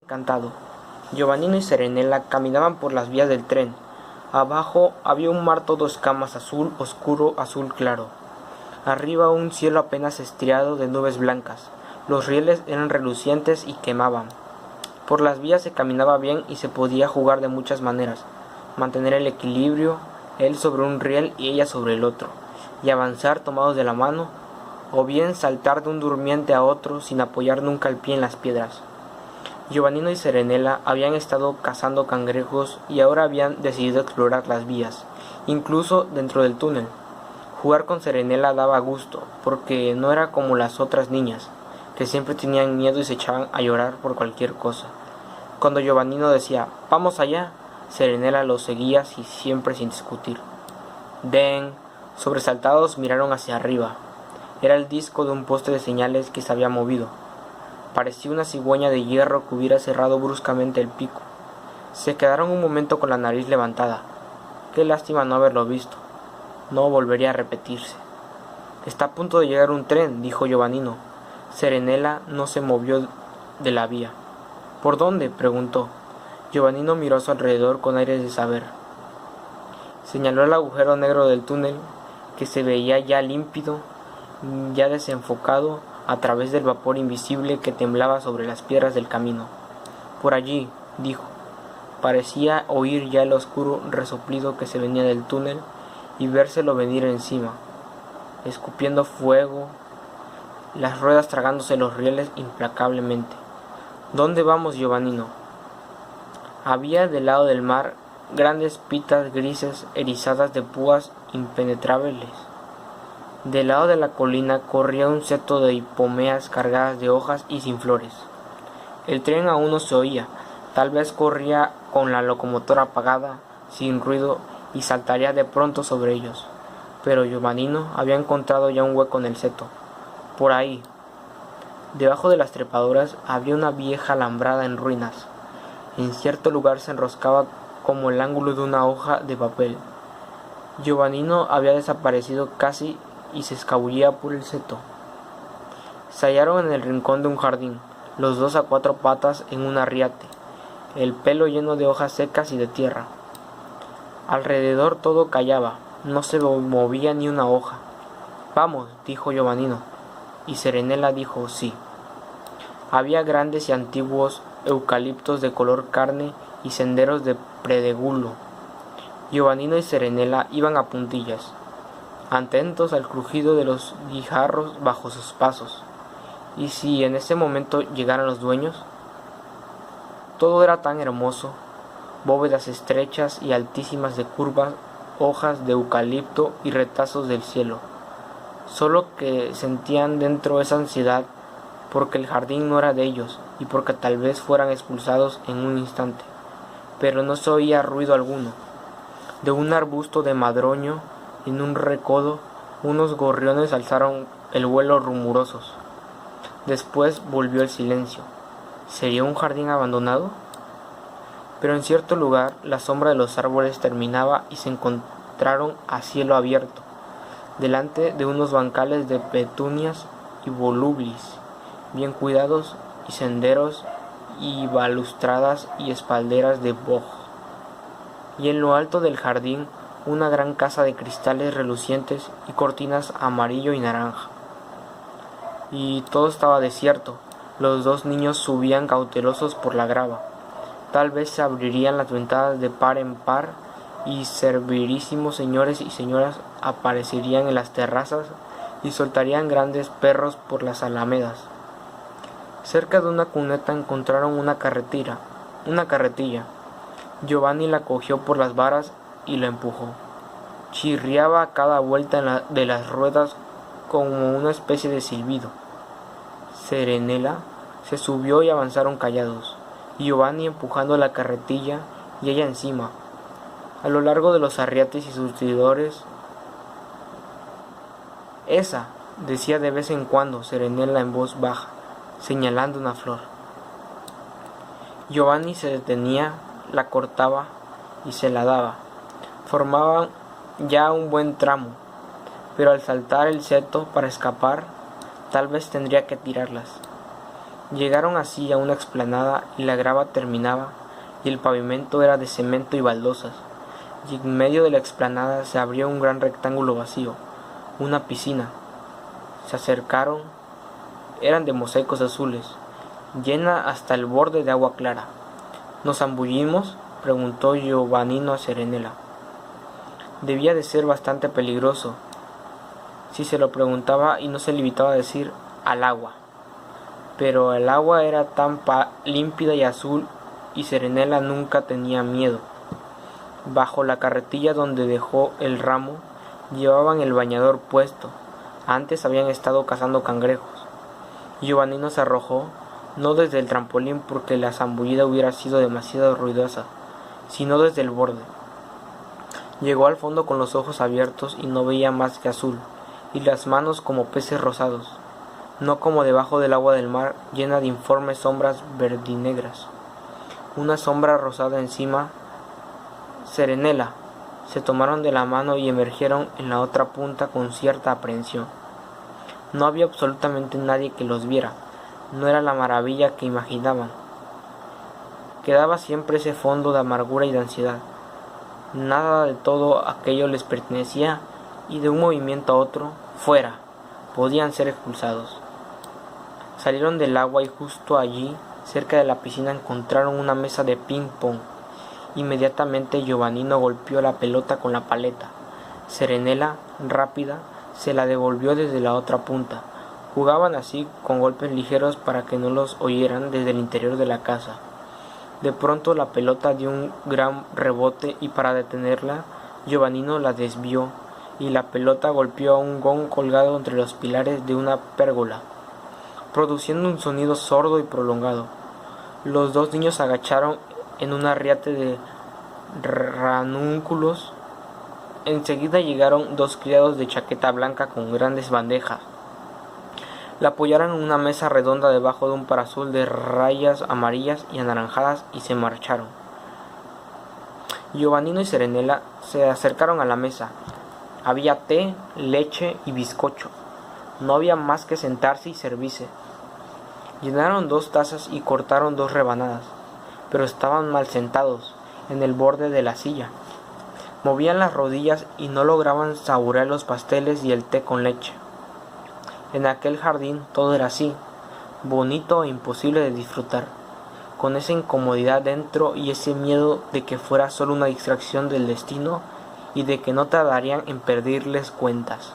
encantado. Giovannino y Serenella caminaban por las vías del tren. Abajo había un mar todo escamas, azul oscuro, azul claro. Arriba un cielo apenas estriado de nubes blancas. Los rieles eran relucientes y quemaban. Por las vías se caminaba bien y se podía jugar de muchas maneras. Mantener el equilibrio, él sobre un riel y ella sobre el otro, y avanzar tomados de la mano, o bien saltar de un durmiente a otro sin apoyar nunca el pie en las piedras. Giovannino y Serenella habían estado cazando cangrejos y ahora habían decidido explorar las vías, incluso dentro del túnel. Jugar con Serenella daba gusto, porque no era como las otras niñas, que siempre tenían miedo y se echaban a llorar por cualquier cosa. Cuando Giovannino decía «vamos allá», Serenella lo seguía siempre sin discutir. Den, sobresaltados, miraron hacia arriba. Era el disco de un poste de señales que se había movido. Parecía una cigüeña de hierro que hubiera cerrado bruscamente el pico. Se quedaron un momento con la nariz levantada. Qué lástima no haberlo visto. No volvería a repetirse. «Está a punto de llegar un tren», dijo Giovannino. Serenella no se movió de la vía. «¿Por dónde?», preguntó. Giovannino miró a su alrededor con aires de saber. Señaló el agujero negro del túnel, que se veía ya límpido, ya desenfocado, a través del vapor invisible que temblaba sobre las piedras del camino. «Por allí», dijo. Parecía oír ya el oscuro resoplido que se venía del túnel y vérselo venir encima, escupiendo fuego, las ruedas tragándose los rieles implacablemente. «¿Dónde vamos, Giovannino?». Había del lado del mar grandes pitas grises erizadas de púas impenetrables. Del lado de la colina corría un seto de hipomeas cargadas de hojas y sin flores. El tren aún no se oía, tal vez corría con la locomotora apagada, sin ruido, y saltaría de pronto sobre ellos. Pero Giovannino había encontrado ya un hueco en el seto. Por ahí, debajo de las trepadoras, había una vieja alambrada en ruinas. En cierto lugar se enroscaba como el ángulo de una hoja de papel. Giovannino había desaparecido casi y se escabullía por el seto. Se hallaron en el rincón de un jardín, los dos a cuatro patas en un arriate, el pelo lleno de hojas secas y de tierra. Alrededor todo callaba, no se movía ni una hoja. «Vamos», dijo Giovannino, y Serenella dijo «sí». Había grandes y antiguos eucaliptos de color carne y senderos de predegulo. Giovannino y Serenella iban a puntillas, atentos al crujido de los guijarros bajo sus pasos. ¿Y si en ese momento llegaran los dueños? Todo era tan hermoso, bóvedas estrechas y altísimas de curvas hojas de eucalipto y retazos del cielo, solo que sentían dentro esa ansiedad porque el jardín no era de ellos y porque tal vez fueran expulsados en un instante. Pero no se oía ruido alguno. De un arbusto de madroño, en un recodo, unos gorriones alzaron el vuelo rumorosos. Después volvió el silencio. ¿Sería un jardín abandonado? Pero en cierto lugar la sombra de los árboles terminaba y se encontraron a cielo abierto, delante de unos bancales de petunias y volubilis bien cuidados, y senderos y balustradas y espalderas de boj. Y en lo alto del jardín una gran casa de cristales relucientes y cortinas amarillo y naranja. Y todo estaba desierto. Los dos niños subían cautelosos por la grava. Tal vez se abrirían las ventanas de par en par y servirísimos señores y señoras aparecerían en las terrazas y soltarían grandes perros por las alamedas. Cerca de una cuneta encontraron una carretilla. Giovanni la cogió por las varas y la empujó. Chirriaba a cada vuelta de las ruedas como una especie de silbido. Serenella se subió y avanzaron callados, Giovanni empujando la carretilla y ella encima. A lo largo de los arriates y surtidores, «Esa», decía de vez en cuando Serenella en voz baja, señalando una flor. Giovanni se detenía, la cortaba y se la daba. Formaban ya un buen tramo, pero al saltar el seto para escapar, tal vez tendría que tirarlas. Llegaron así a una explanada y la grava terminaba y el pavimento era de cemento y baldosas, y en medio de la explanada se abría un gran rectángulo vacío, una piscina. Se acercaron, eran de mosaicos azules, llena hasta el borde de agua clara. ¿Nos zambullimos?, preguntó Giovannino a Serenela. Debía de ser bastante peligroso, si se lo preguntaba y no se limitaba a decir al agua. Pero el agua era tan límpida y azul y Serenela nunca tenía miedo. Bajo la carretilla donde dejó el ramo llevaban el bañador puesto. Antes habían estado cazando cangrejos. Giovannino se arrojó, no desde el trampolín porque la zambullida hubiera sido demasiado ruidosa, sino desde el borde. Llegó al fondo con los ojos abiertos y no veía más que azul, y las manos como peces rosados, no como debajo del agua del mar llena de informes sombras verdinegras. Una sombra rosada encima. Serenela. Se tomaron de la mano y emergieron en la otra punta con cierta aprehensión. No había absolutamente nadie que los viera. No era la maravilla que imaginaban. Quedaba siempre ese fondo de amargura y de ansiedad. Nada de todo aquello les pertenecía y de un movimiento a otro, fuera, podían ser expulsados. Salieron del agua y justo allí, cerca de la piscina, encontraron una mesa de ping-pong. Inmediatamente Giovannino golpeó la pelota con la paleta. Serenela, rápida, se la devolvió desde la otra punta. Jugaban así con golpes ligeros para que no los oyeran desde el interior de la casa. De pronto la pelota dio un gran rebote y para detenerla, Giovannino la desvió y la pelota golpeó a un gong colgado entre los pilares de una pérgola, produciendo un sonido sordo y prolongado. Los dos niños se agacharon en un arriate de ranúnculos. Enseguida llegaron dos criados de chaqueta blanca con grandes bandejas. La apoyaron en una mesa redonda debajo de un parasol de rayas amarillas y anaranjadas y se marcharon. Giovannino y Serenela se acercaron a la mesa. Había té, leche y bizcocho. No había más que sentarse y servirse. Llenaron 2 tazas y cortaron 2 rebanadas, pero estaban mal sentados, en el borde de la silla. Movían las rodillas y no lograban saborear los pasteles y el té con leche. En aquel jardín todo era así, bonito e imposible de disfrutar, con esa incomodidad dentro y ese miedo de que fuera solo una distracción del destino y de que no tardarían en pedirles cuentas.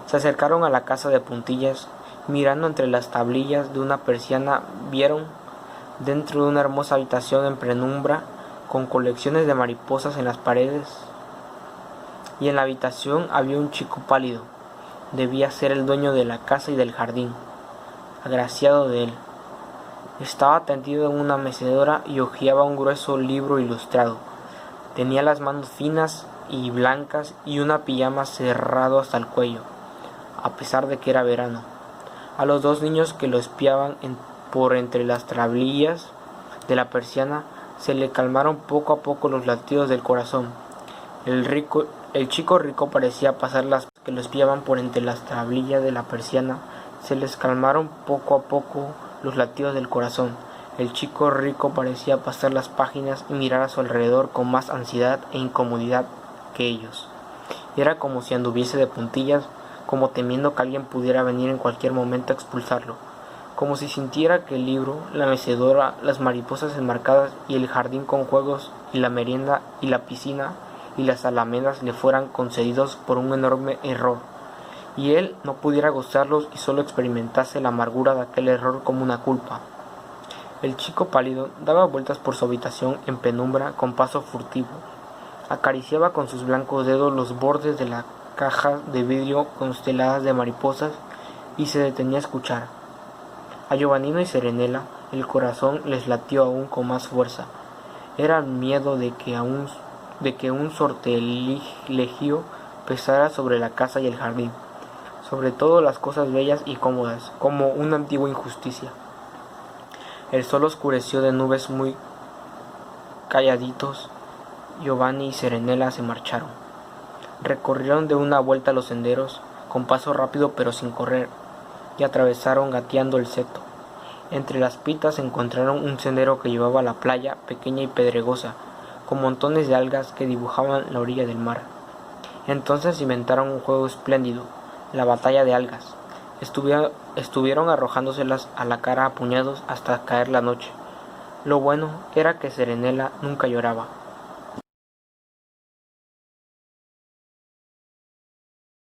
Se acercaron a la casa de puntillas. Mirando entre las tablillas de una persiana, vieron, dentro de una hermosa habitación en penumbra, con colecciones de mariposas en las paredes, y en la habitación había un chico pálido. Debía ser el dueño de la casa y del jardín, agraciado de él. Estaba tendido en una mecedora y hojeaba un grueso libro ilustrado. Tenía las manos finas y blancas y una pijama cerrado hasta el cuello, a pesar de que era verano. A los 2 niños que lo espiaban por entre las tablillas de la persiana se le calmaron poco a poco los latidos del corazón. El chico rico parecía pasar las que lo espiaban por entre las tablillas de la persiana se les calmaron poco a poco los latidos del corazón. El chico rico parecía pasar las páginas y mirar a su alrededor con más ansiedad e incomodidad que ellos. Era como si anduviese de puntillas, como temiendo que alguien pudiera venir en cualquier momento a expulsarlo, como si sintiera que el libro, la mecedora, las mariposas enmarcadas y el jardín con juegos y la merienda y la piscina y las alamedas le fueran concedidos por un enorme error, y él no pudiera gozarlos y solo experimentase la amargura de aquel error como una culpa. El chico pálido daba vueltas por su habitación en penumbra con paso furtivo. Acariciaba con sus blancos dedos los bordes de la caja de vidrio consteladas de mariposas y se detenía a escuchar. A Giovannino y Serenela el corazón les latió aún con más fuerza. Era el miedo de que un sortilegio pesara sobre la casa y el jardín, sobre todo las cosas bellas y cómodas, como una antigua injusticia. El sol oscureció de nubes muy calladitos. Giovanni y Serenela se marcharon. Recorrieron de una vuelta los senderos, con paso rápido pero sin correr, y atravesaron gateando el seto. Entre las pitas encontraron un sendero que llevaba a la playa, pequeña y pedregosa, con montones de algas que dibujaban la orilla del mar. Entonces inventaron un juego espléndido, la batalla de algas. Estuvieron arrojándoselas a la cara a puñados hasta caer la noche. Lo bueno era que Serenela nunca lloraba.